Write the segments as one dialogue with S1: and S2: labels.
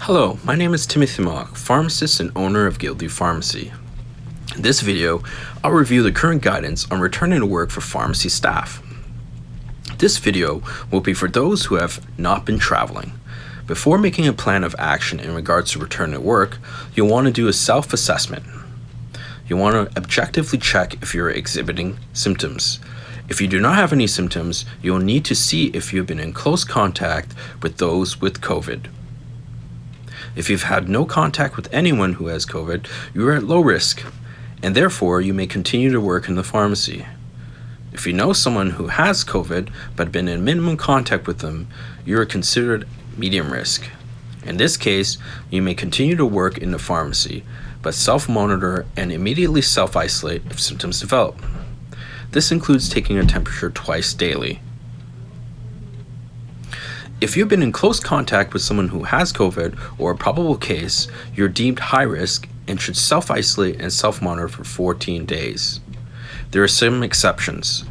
S1: Hello, my name is Timothy Mock, pharmacist and owner of Guildview Pharmacy. In this video, I'll review the current guidance on returning to work for pharmacy staff. This video will be for those who have not been traveling. Before making a plan of action in regards to return to work, you'll want to do a self-assessment. You'll want to objectively check if you're exhibiting symptoms. If you do not have any symptoms, you'll need to see if you've been in close contact with those with COVID. If you've had no contact with anyone who has COVID, you are at low risk, and therefore you may continue to work in the pharmacy. If you know someone who has COVID but been in minimum contact with them, you are considered medium risk. In this case, you may continue to work in the pharmacy, but self-monitor and immediately self-isolate if symptoms develop. This includes taking a temperature twice daily. If you've been in close contact with someone who has COVID or a probable case, you're deemed high risk and should self-isolate and self-monitor for 14 days. There are some exceptions.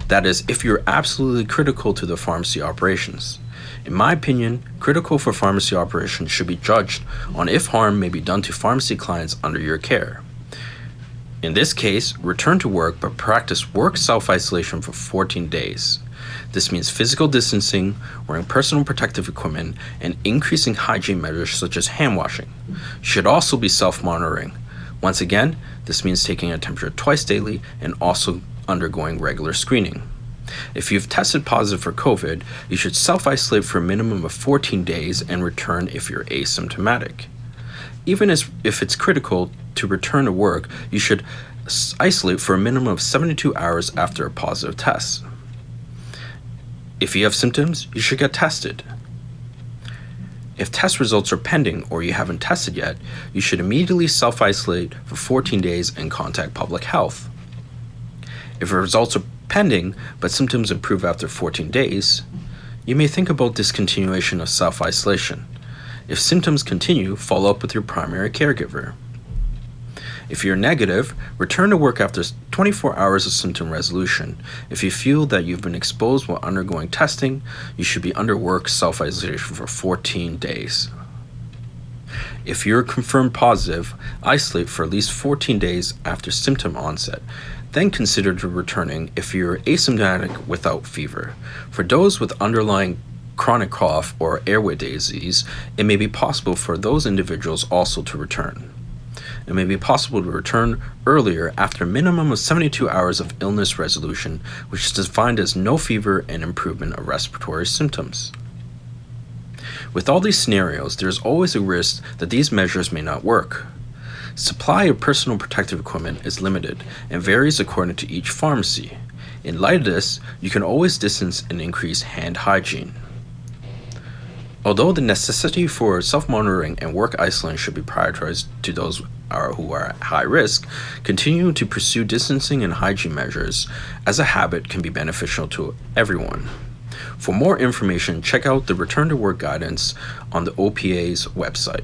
S1: That is, if you're absolutely critical to the pharmacy operations. In my opinion, critical for pharmacy operations should be judged on if harm may be done to pharmacy clients under your care. In this case, return to work but practice work self-isolation for 14 days. This means physical distancing, wearing personal protective equipment, and increasing hygiene measures such as hand washing. You should also be self-monitoring. Once again, this means taking a temperature twice daily and also undergoing regular screening. If you've tested positive for COVID, you should self-isolate for a minimum of 14 days and return if you're asymptomatic. Even if it's critical to return to work, you should isolate for a minimum of 72 hours after a positive test. If you have symptoms, you should get tested. If test results are pending or you haven't tested yet, you should immediately self-isolate for 14 days and contact public health. If the results are pending but symptoms improve after 14 days, you may think about discontinuation of self-isolation. If symptoms continue, follow up with your primary caregiver. If you're negative, return to work after 24 hours of symptom resolution. If you feel that you've been exposed while undergoing testing, you should be under work self-isolation for 14 days. If you're confirmed positive, isolate for at least 14 days after symptom onset. Then consider returning if you're asymptomatic without fever. For those with underlying chronic cough or airway disease, it may be possible for those individuals also to return. It may be possible to return earlier after a minimum of 72 hours of illness resolution, which is defined as no fever and improvement of respiratory symptoms. With all these scenarios, there is always a risk that these measures may not work. Supply of personal protective equipment is limited and varies according to each pharmacy. In light of this, you can always distance and increase hand hygiene. Although the necessity for self-monitoring and work isolation should be prioritized to those who are at high risk, continuing to pursue distancing and hygiene measures as a habit can be beneficial to everyone. For more information, check out the Return to Work guidance on the OPA's website.